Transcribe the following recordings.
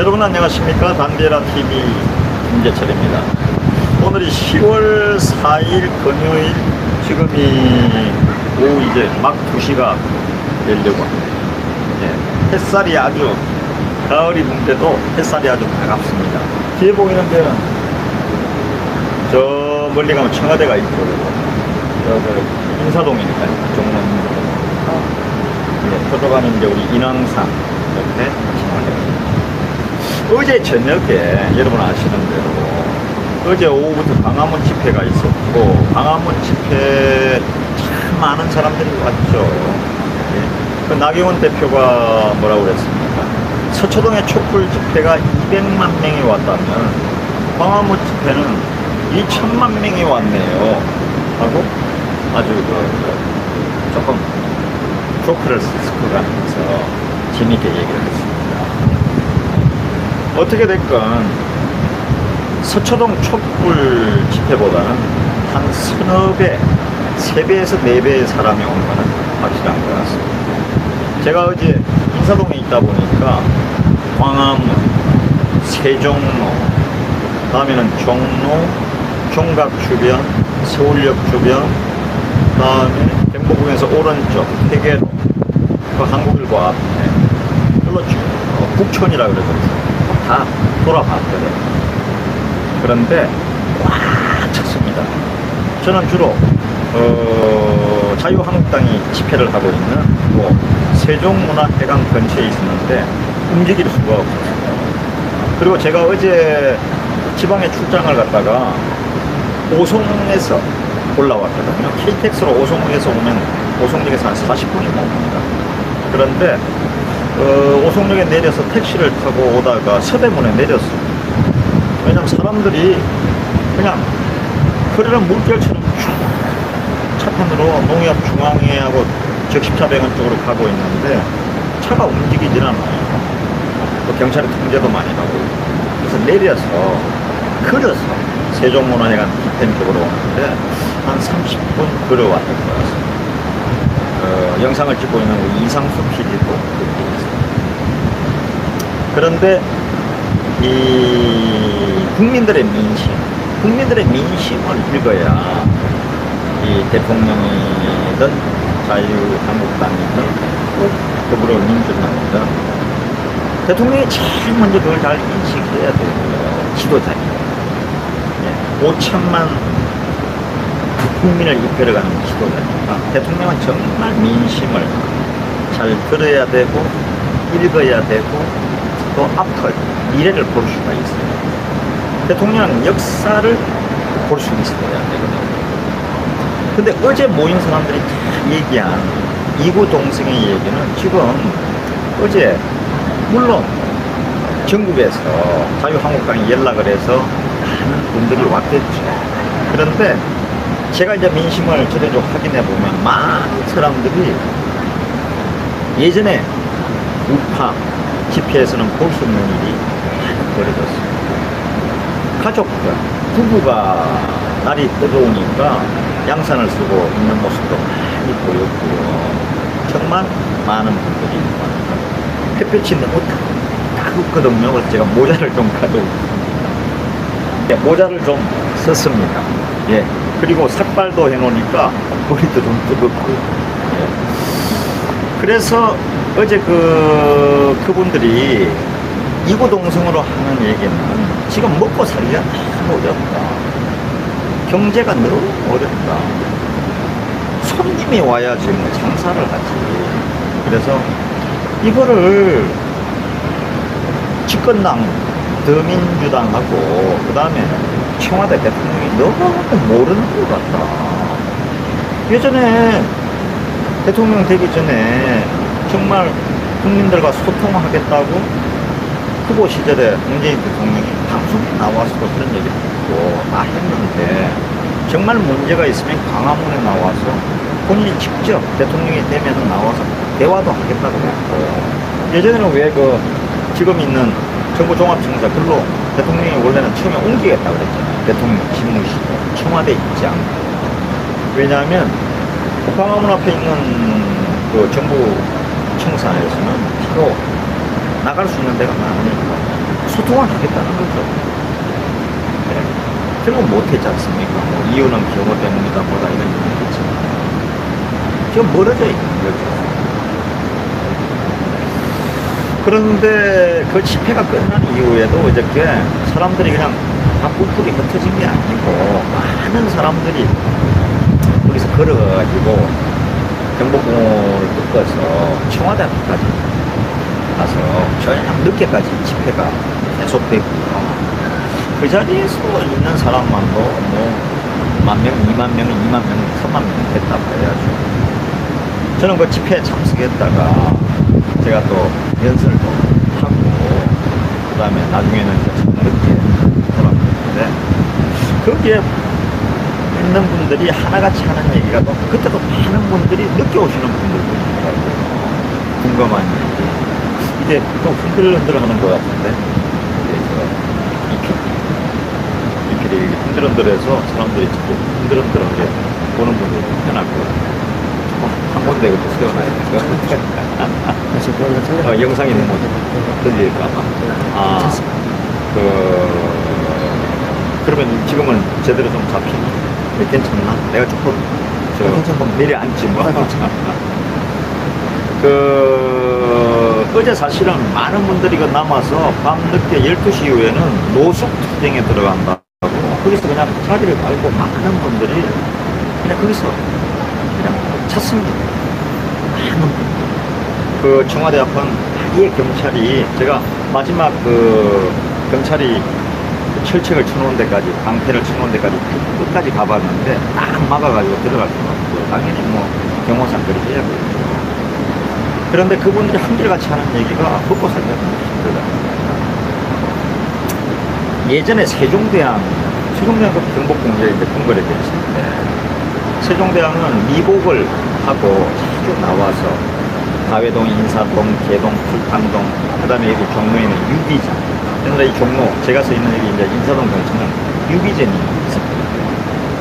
여러분 안녕하십니까? 담비에라TV 김재철입니다. 오늘이 10월 4일 금요일, 지금이 오후 이제 막 2시가 되려고 합니다. 예, 햇살이 아주, 가을이 붕대도 햇살이 아주 반갑습니다. 뒤에 보이는 데는 저 멀리 가면 청와대가 있고, 저 인사동이니까요. 종로 예, 들어가면 이제 우리 인왕산 옆에 청와대가 있습니다. 어제 저녁에 여러분 아시는 대로 어제 오후부터 광화문 집회가 있었고, 광화문 집회 참 많은 사람들이 왔죠. 예. 그 나경원 대표가 뭐라고 그랬습니까? 서초동의 촛불 집회가 200만 명이 왔다면 광화문 집회는 2천만 명이 왔네요 하고 아주 조금 조크를 섞어가면서 재밌게 얘기를 했습니다. 어떻게 됐건 서초동 촛불 집회보다는 한 서너 배, 3배에서 4배의 사람이 온 거는 확실한 것 같습니다. 제가 어제 인사동에 있다 보니까 광화문, 세종로, 다음에는 종로, 종각 주변, 서울역 주변, 다음에 경복궁에서 오른쪽 회계로, 그 한국일보 앞에 별로 북촌이라 그러거든요. 다 돌아봤거든요. 그런데 꽉 찼습니다. 저는 주로 자유한국당이 집회를 하고 있는 세종문화회관 근처에 있었는데 움직일 수가 없었어요. 그리고 제가 어제 지방에 출장을 갔다가 오송에서 올라왔거든요. KTX로 오송역에서 오면 오송역에서 한 40분이 넘습니다. 그런데 오송역에 내려서 택시를 타고 오다가 서대문에 내렸어요. 왜냐면 사람들이 그냥 흐르는 물결처럼 쭉 차편으로 농협 중앙회하고 적십자병원 쪽으로 가고 있는데 차가 움직이질 않아요. 또 경찰의 통제도 많이 하고. 그래서 내려서 걸어서 세종문화회관 뒤편 쪽으로 오는데 한 30분 걸어왔던 것 같습니다. 영상을 찍고 있는 우리 이상수 PD도 그렇게 있습니다. 그런데 이 국민들의 민심을 읽어야 이 대통령이든 자유한국당이든 더불어민주당이든 대통령이 제일 먼저 그걸 잘 인식해야 되고요. 지도자니까. 5천만 국민을 이끌어가는 지도자니까 대통령은 정말 민심을 잘 들어야 되고 읽어야 되고 또 앞을 미래를 볼 수가 있어요. 대통령은 역사를 볼 수 있어야 되거든요. 근데 어제 모인 사람들이 다 얘기한 이구 동성의 얘기는 지금 어제 물론 전국에서 자유한국당이 연락을 해서 많은 분들이 왔겠죠. 그런데 제가 이제 민심을 전체적으로 확인해 보면 많은 사람들이 예전에 우파 집회에서는 볼 수 없는 일이 많이 벌어졌습니다. 가족들, 부부가 날이 뜨거우니까 양산을 쓰고 있는 모습도 많이 보였고요. 정말 많은 분들이 왔습니다. 햇볕이 너무 따갑거든요. 그래서 제가 모자를 좀 가지고 있습니다. 모자를 좀 썼습니다. 예. 그리고 삭발도 해놓으니까 머리도 좀 뜨겁고. 예. 그래서 어제 그분들이 이구동성으로 하는 얘기는 지금 먹고 살기가 너무 어렵다. 경제가 너무 어렵다. 손님이 와야지 뭐 장사를 하지. 그래서 이거를 집권당 더민주당하고 그 다음에 청와대 대통령이 너무 모르는 것 같다. 예전에 대통령 되기 전에 정말 국민들과 소통하겠다고 후보 시절에 문재인 대통령이 방송에 나와서도 그런 얘기를 했고 다 했는데 정말 문제가 있으면 광화문에 나와서 본인이 직접 대통령이 되면 나와서 대화도 하겠다고 했고, 예전에는 왜 지금 있는 정부종합청사 글로 대통령이 원래는 처음에 옮기겠다고 그랬잖아요. 대통령 집무실로 청와대 있지 않고. 왜냐하면 광화문 앞에 있는 정부 청사에서는 바로 나갈 수 있는 데가 많으니까 소통을 하겠다는 거죠. 네. 결국 못했지 않습니까? 뭐 이유는 경호 때문이다 뭐다 이런 얘기 했지만 지금 멀어져 있는 거죠. 그런데 그 집회가 끝난 이후에도 어저께 사람들이 그냥 다 뿔뿔이 흩어진 게 아니고 많은 사람들이 거기서 걸어가지고 경복궁을 뜯어서 청와대 앞까지 가서 저녁 늦게까지 집회가 계속됐고요. 그 자리에서 있는 사람만도 뭐 10,000명, 20,000명, 20,000명, 30,000명 됐다고 해야죠. 저는 그 집회에 참석했다가 제가 또 연설도 하고 그 다음에 나중에는 늦게 돌아왔는데 거기에 있는 분들이 하나같이 하는 얘기가 또 그때도 많은 분들이 늦게 오시는 분들도 있더라고요. 궁금한 얘기. 이제 좀 흔들흔들 하는 것 같은데 이렇게 흔들흔들해서 사람들이 자꾸 흔들흔들하게 보는 분들이 편할 것 같아요. 한 군데 이것도 세워놔야 될까? 영상이 너무 들릴까봐. 그러면 지금은 제대로 좀 잡히나? 괜찮나? 내가 조금 내려앉지 뭐. 어제 사실은 많은 분들이 남아서 밤늦게 12시 이후에는 노숙 투쟁에 들어간다고 거기서 그냥 자리를 깔고 많은 분들이 그냥 거기서 그냥 찼습니다. 많은 분들. 그 청와대 앞은 아예 경찰이 제가 마지막 경찰이 철책을 쳐놓은 데까지 방패를 쳐놓은 데까지 끝까지 가봤는데 딱 막아가지고 들어갈 수가 없고 당연히 뭐 경호상 그리 해야 되겠죠. 그런데 그분들이 한결같이 하는 얘기가 먹고 살기가 너무 힘들다. 예전에 세종대왕 그 경복궁에 이제 궁궐에 계실 때 세종대왕은 미복을 하고 자주 나와서 가회동, 인사동, 개동, 풀판동, 그 다음에 여기 종로에 있는 유기전. 옛날에 이 종로, 제가 서 있는 여기 이제 인사동 근처는 유기전이 있습니다.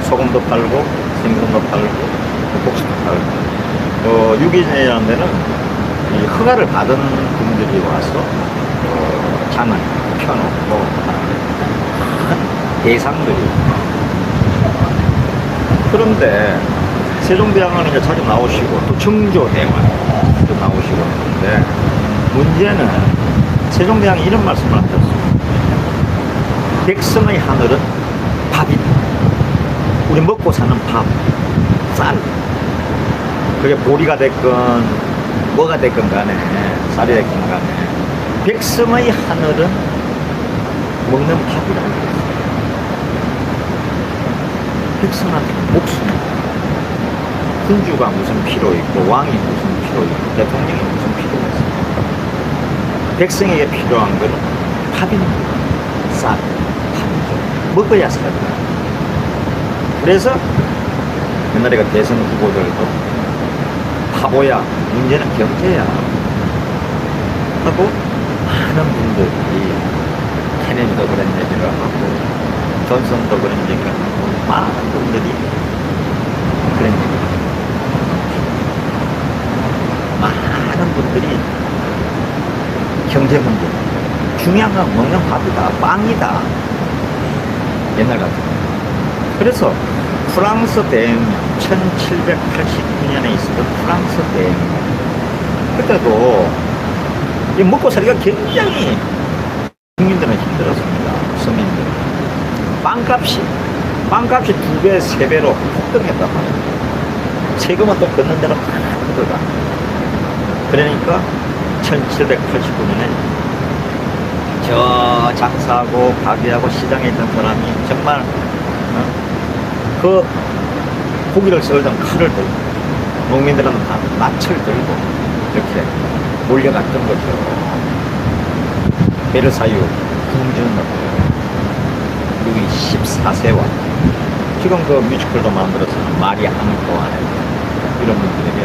소금도 팔고, 생선도 팔고, 복수도 팔고. 유기전이라는 데는 이 허가를 받은 분들이 와서 장을 펴놓고 큰 대상들이. 그런데 세종대왕은 이제 자주 나오시고 또 정조대왕도 나오시고 했는데 문제는 세종대왕이 이런 말씀을 하셨습니다. 백성의 하늘은 밥이다. 우리 먹고 사는 밥, 쌀. 그게 보리가 됐건 뭐가 됐건 간에 쌀이 됐건 간에 백성의 하늘은 먹는 밥이라고 했어요. 백성한테 목숨. 군주가 무슨 필요 있고 왕이 무슨 필요 있고 대통령이 무슨 필요가 있습니까? 백성에게 필요한 것은 밥입니다. 쌀, 밥이죠. 먹어야 살다. 그래서 옛날에 그 대선 후보들도 바보야, 문제는 경제야 하고 많은 분들이 케네디도 그런 얘기를 하고 존슨도 그런 얘기를 하고 많은 분들이 그런 얘기를 하고 많은 분들이 경제 문제 중요한 건 먹는 밥이다, 빵이다. 옛날 같은 거. 그래서 프랑스 대혁명 1789년에 있었던 프랑스 대혁명 그때도 먹고 살기가 굉장히 국민들은 힘들었습니다. 서민들 빵값이 2배, 3배로 폭등했단 말이에요. 세금은 또 걷는 대로 다 걷어가. 그러니까 1789년에 저 장사하고 가게하고 시장에 있던 사람이 정말 그 고기를 썰던 칼을 들고 농민들은 다 낯을 들고 이렇게 몰려갔던 거죠. 베르사유 궁전으로 루이 14세와 지금 그 뮤지컬도 만들어서는 마리 앙뚜아네 이런 분들에게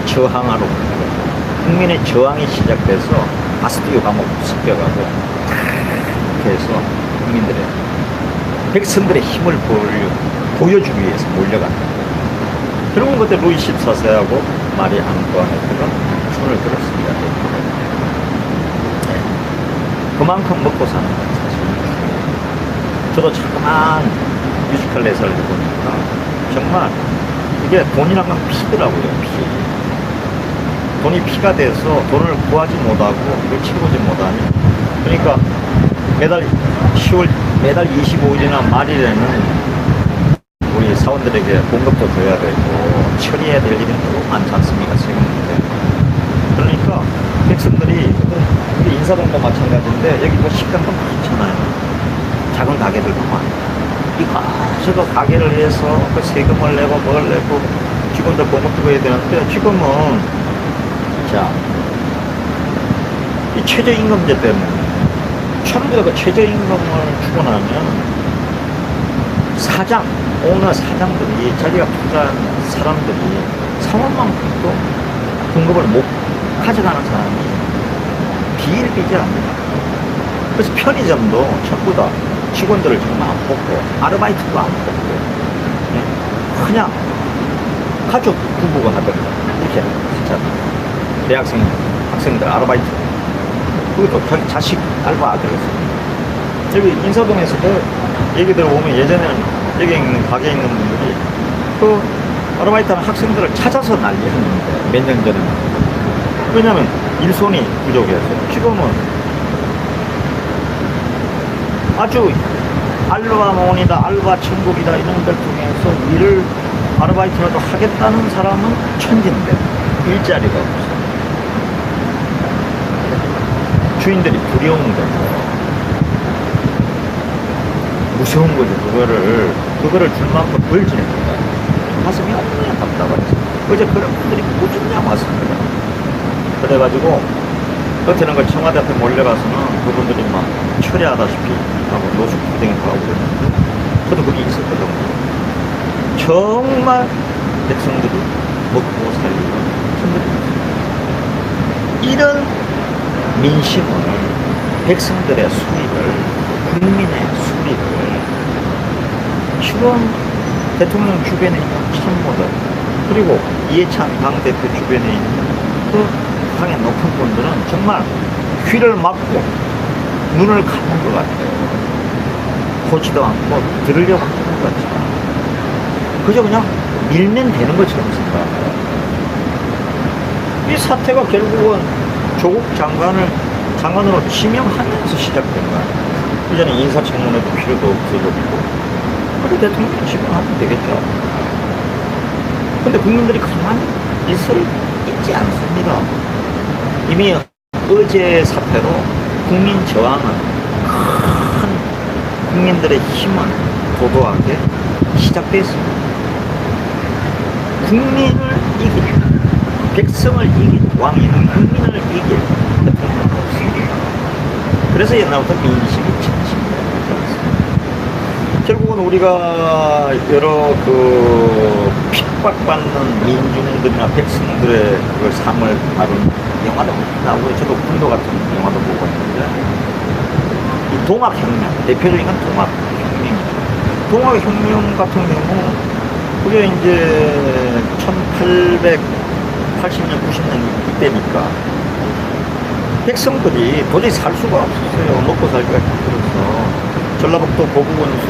저항하러 오는 거죠. 국민의 저항이 시작돼서 바스티유 감옥 습격하고 이렇게 해서 국민들의 백성들의 힘을 보여주기 위해서 몰려간다. 그러면 그때 루이 14세하고 마리 앙뚜아네트가 손을 들었습니다. 네. 그만큼 먹고 사는 거예요. 저도 자꾸만 뮤지컬 내사를 보니까 정말 이게 돈이란 건 피더라고요. 피. 돈이 피가 돼서 돈을 구하지 못하고 그걸 치르지 못하니, 그러니까 매달 10월 매달 25일이나 말일에는 우리 사원들에게 봉급도 줘야 되고 처리해야 될 일이 너무 많지 않습니까? 세금 문제. 그러니까 백성들이, 우리 인사동도 마찬가지인데 여기 뭐 식당도 많잖아요. 작은 가게들도 많아요. 이거 저거 가게를 해서 그 세금을 내고 뭘 내고 직원들 봉급도 해야 되는데, 지금은 자, 이 최저임금제 때문에 처음부터 그 최저임금을 주고 나면 사장, 오너 사장들이, 자기가 투자한 사람들이 상원만큼도 봉급을 못 가져가는 사람이 비일비재합니다. 그래서 편의점도 전부 다 직원들을 지금 안 뽑고 아르바이트도 안 뽑고, 예? 그냥 가족 부부가 하던가 이렇게 진짜 대학생 학생들 아르바이트, 그것도 자기 자식 알바 아들이었어요. 여기 인사동에서도 얘기 들어보면 예전에는 여기 있는 가게에 있는 분들이 그 아르바이트하는 학생들을 찾아서 난리였는데, 몇 년 전에는. 왜냐면 일손이 부족해서. 지금은 아주 알바몬이다, 알바 천국이다, 이런 걸 통해서 일을 아르바이트라도 하겠다는 사람은 천진데 일자리가 없어. 주인들이 두려운 거죠. 무서운 거죠. 그거를 줄 만큼 벌지는 거다. 가슴이 얼마나 답답하지. 어제 그런 분들이 꾸준히 왔습니다. 그래가지고 겉에는 그 청와대 앞에 몰려가서는 그분들이 막 철회하다시피 하고 노숙부등에 가고 그랬는데, 저도 거기 있었거든요. 정말 백성들이 먹고 살리고 힘들었어요. 이런 민심을, 백성들의 수익을, 국민의 수익을 지금 대통령 주변에 있는 참모들, 그리고 이해찬 당대표 주변에 있는 그 당의 높은 분들은 정말 귀를 막고 눈을 감은 것 같아요. 보지도 않고 들으려고 하는 것 같지 않아요. 그저 그냥 밀면 되는 것처럼 생각해요. 이 사태가 결국은 조국 장관으로 지명하면서 시작된 거예요. 이제는 인사청문회도 필요도 없어졌고, 그래 대통령 지명하면 되겠죠. 근데 국민들이 가만히 있지 않습니다. 이미 어제 사태로 국민 저항은, 큰 국민들의 힘은 도도하게 시작됐습니다. 국민을 이길, 백성을 이길 왕이는 국민을 이길 대통령은 없습니다. 그래서 옛날부터 민심이 천심입니다. 결국은 우리가 여러 그 핍박받는 민중들이나 백성들의 그 삶을 다룬 영화도 나오고, 저도 군도 같은 영화도 보고 있는데, 이 동학혁명, 대표적인 건 동학혁명이죠. 동학혁명 같은 경우, 그게 이제 1880년, 90년 이때니까 백성들이 도저히 살 수가 없었어요. 먹고 살기가 힘들어서. 전라북도 고부군수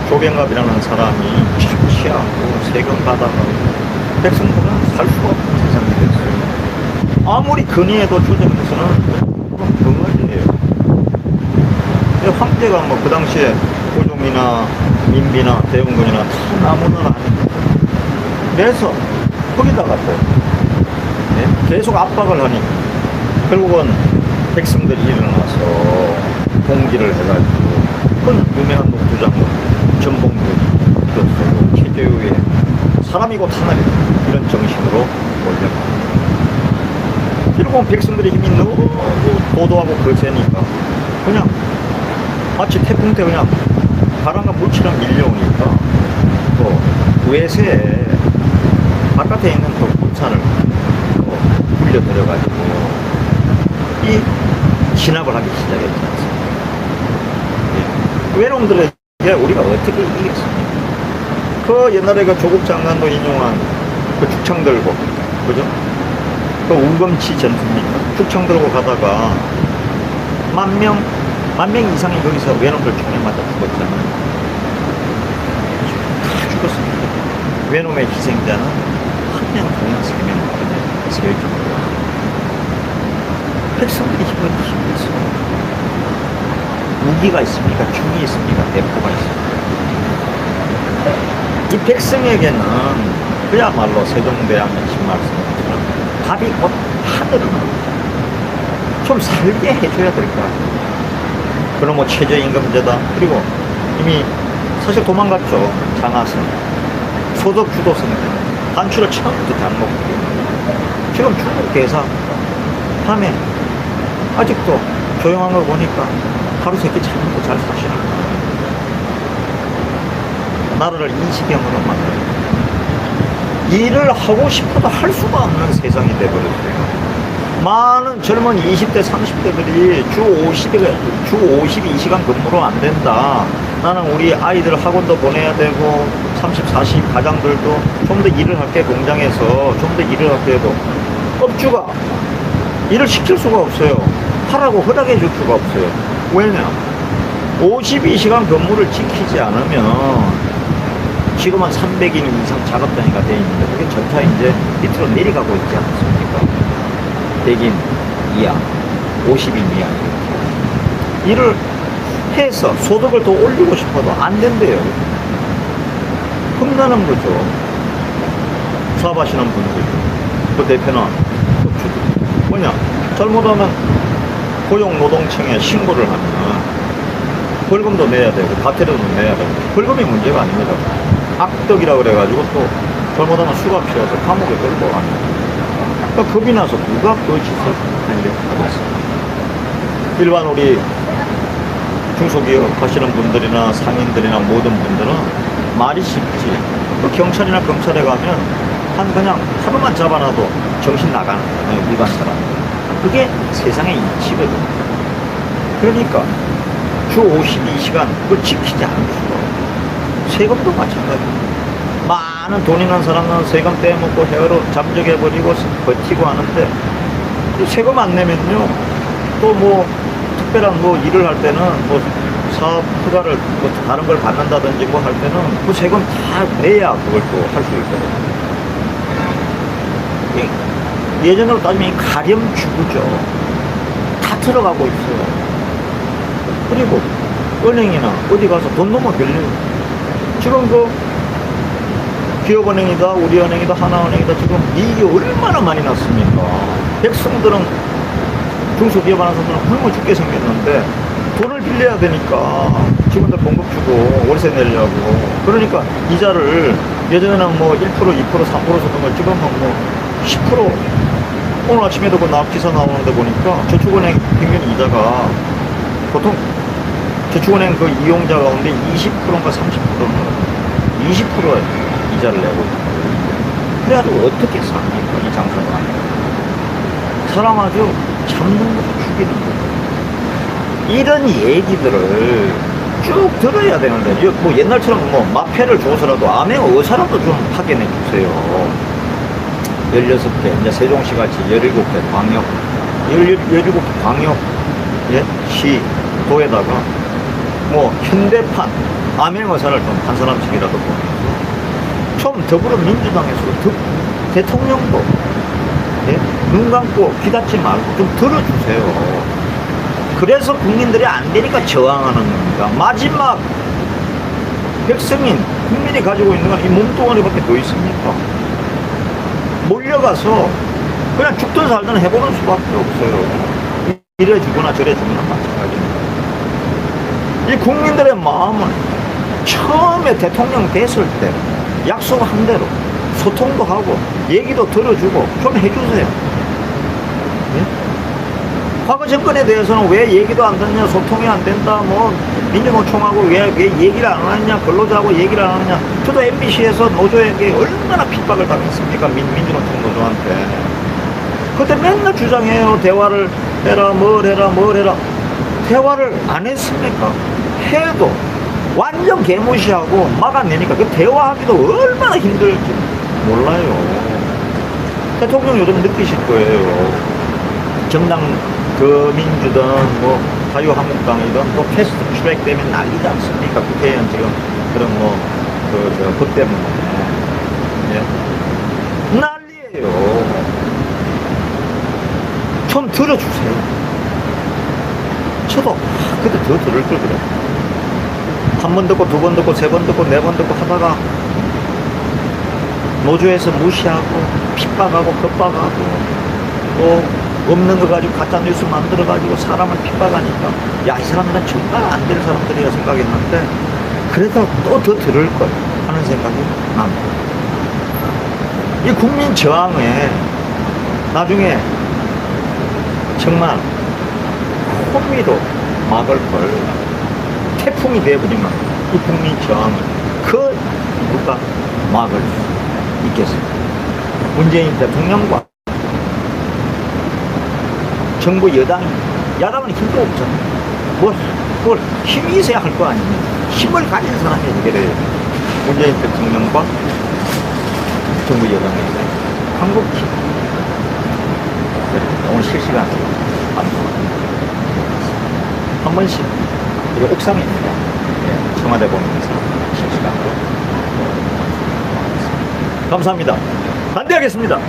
조병갑이라는 사람이 착취하고 세금 받아가고, 백성들은 살 수가 없는 세상이 됐어요. 아무리 건의해도 조정에서는 덩어리예요. 황제가 뭐 그 당시에 고종이나 민비나 대원군이나 다 나무는 아니고, 그래서 거기다가 또 계속 압박을 하니 결국은 백성들이 일어나서 봉기를 해가지고, 그건 유명한 녹두장군 전봉준이 이겼어요. 최저유의 사람이고 하나이다, 이런 정신으로 몰려갑니다. 결국은 백성들의 힘이 너무 도도하고 거세니까 그냥 마치 태풍 때 그냥 바람과 물처럼 밀려오니까, 또 외세에 바깥에 있는 그 군산을 불려들여가지고 이 진압을 하기 시작했지 않습니까? 외놈들에게 우리가 어떻게 이기겠습니까? 그 옛날에 그 조국 장관도 인용한 그 축창 들고, 그죠? 그 우금치 전투입니까? 축창 들고 가다가 10,000명 만 명 이상이 거기서 외놈들 총에 맞아 죽었잖아요. 다 죽었습니다. 외놈의 희생자는 한 명, 두 명, 세 명, 제일 정도로. 백성들이 힘이 있어요. 무기가 있습니까? 총이 있습니까? 대포가 있습니까? 이 백성에게는 그야말로 세종대왕의 말씀처럼 답이 곧 하늘을 좀 살게 해줘야 될 것 같아요. 그럼 뭐 최저임금제다. 그리고 이미 사실 도망갔죠. 장하선. 소득주도성 단추를 처음부터 잘못 지금 중국 대사 밤에 아직도 조용한 걸 보니까 하루 세끼 참고 잘 사시는 거예요. 나라를 이지경으로 만들어요. 일을 하고 싶어도 할 수가 없는 세상이 돼버렸어요. 많은 젊은 20대, 30대들이 주 52시간 근무로 안 된다. 나는 우리 아이들 학원도 보내야 되고 30, 40 가장들도 좀 더 일을 할게 공장에서 좀 더 일을 할게 해도 업주가 일을 시킬 수가 없어요. 하라고 허락해 줄 수가 없어요. 왜냐? 52시간 근무를 지키지 않으면 지금 한 300인 이상 작업단위가 되어 있는데 그게 점차 이제 밑으로 내려가고 있지 않습니까? 100인 이하, 50인 이하 일을 해서 소득을 더 올리고 싶어도 안 된대요. 흠나는 거죠. 사업하시는 분들, 그 대표나 뭐냐, 잘못하면 고용노동청에 신고를 하면 벌금도 내야 되고 과태료도 내야 되고 벌금이 문제가 아닙니다. 악덕이라 그래가지고 또 잘못하면 수가 피워서 감옥에 끌고 가는. 그러니까 겁이 나서 누가 그 짓을 하려고 하겠습니까? 일반 우리 중소기업 하시는 분들이나 상인들이나 모든 분들은 말이 쉽지. 그 경찰이나 검찰에 가면 한 그냥 하루만 잡아놔도 정신 나가는 일반 사람. 그게 세상의 이치거든. 그러니까 주 52시간 그걸 지키지 않을 수가 없어. 세금도 마찬가지입니다. 많은 돈 있는 사람은 세금 떼먹고 헤어로 잠적해버리고 버티고 하는데 세금 안 내면요 또 뭐 특별한 뭐 일을 할 때는 뭐 사업 허가를 뭐 다른 걸 받는다든지 뭐 할 때는 그 세금 다 내야 그걸 또 할 수 있거든요. 예전으로 따지면 가렴주구죠. 다 들어가고 있어요. 그리고 은행이나 어디 가서 돈 너무 빌려요. 지금 그 기업은행이다, 우리은행이다, 하나은행이다 지금 이익이 얼마나 많이 났습니까? 백성들은 중소기업 하는 사람들은 굶어 죽게 생겼는데 돈을 빌려야 되니까 직원들 봉급 주고 월세 내려고 그러니까 이자를 예전에는 뭐 1%, 2%, 3% 줬던 걸 지금은 뭐 10% 오늘 아침에도 그 기사 나오는데 보니까 저축은행 평균 이자가 보통 저축은행 그 이용자 가운데 20%인가 30%는 20%에 이자를 내고 있는 그래가지고 어떻게 삽니까? 이 장사를 하면 사람 아주 잡는 것도 죽이는 거죠. 이런 얘기들을 쭉 들어야 되는데 뭐 옛날처럼 뭐 마패를 줘서라도 암행 어사라도 좀 파견해 주세요. 16개, 이제 세종시 같이 17개 광역, 17개 광역, 예? 시, 도에다가, 뭐, 현대판, 암행어사를 좀 한 사람씩이라도 보내서, 좀 더불어민주당에서 대통령도, 예? 눈 감고 귀 닫지 말고 좀 들어주세요. 그래서 국민들이 안 되니까 저항하는 겁니다. 마지막 백성인, 국민이 가지고 있는 건 이 몸뚱아리밖에 더 있습니까? 몰려가서 그냥 죽든 살든 해보는 수밖에 없어요. 이래 주거나 저래 주거나 마찬가지입니다. 이 국민들의 마음은 처음에 대통령 됐을 때 약속한 대로 소통도 하고 얘기도 들어주고 좀 해주세요. 예? 과거 정권에 대해서는 왜 얘기도 안 듣냐, 소통이 안 된다, 뭐 민주노총하고 왜 얘기를 안 하느냐, 근로자하고 얘기를 안 하느냐. 저도 MBC에서 노조에게 얼마나 핍박을 당했습니까? 민주노총 노조한테. 그때 맨날 주장해요. 대화를 해라, 뭘 해라, 뭘 해라. 대화를 안 했습니까? 해도 완전 개무시하고 막아내니까 그 대화하기도 얼마나 힘들지 몰라요. 대통령 요즘 느끼실 거예요. 정당 더민주든 뭐 자유한국당이든 또 패스트 트랙 되면 난리지 않습니까? 국회의원 지금 그런 법 때문에. 예. 난리예요. 좀 들어주세요. 저도 그때 더 들을 걸 그래. 한 번 듣고 두 번 듣고 세 번 듣고 네 번 듣고 하다가 노조에서 무시하고 핍박하고 겁박하고 또 없는 거 가지고 가짜뉴스 만들어가지고 사람을 핍박하니까 야, 이 사람들은 정말 안 될 사람들이라 생각했는데 그래도 또 더 들을 걸 하는 생각이 납니다. 이 국민 저항에 나중에 정말 호미로 막을 걸 태풍이 되어버리면 이 국민 저항을 그 누가 막을 수 있겠습니까? 문재인 대통령과 정부 여당이, 야당은 힘도 없잖아요. 뭘 힘이 있어야 할 거 아닙니까? 힘을 가진 사람이 해결해야 돼요. 문재인 대통령과 정부 여당이 한국 힘. 오늘 실시간으로 한 번씩, 이거 옥상입니다. 예, 청와대 보면서 실시간으로. 감사합니다. 반대하겠습니다.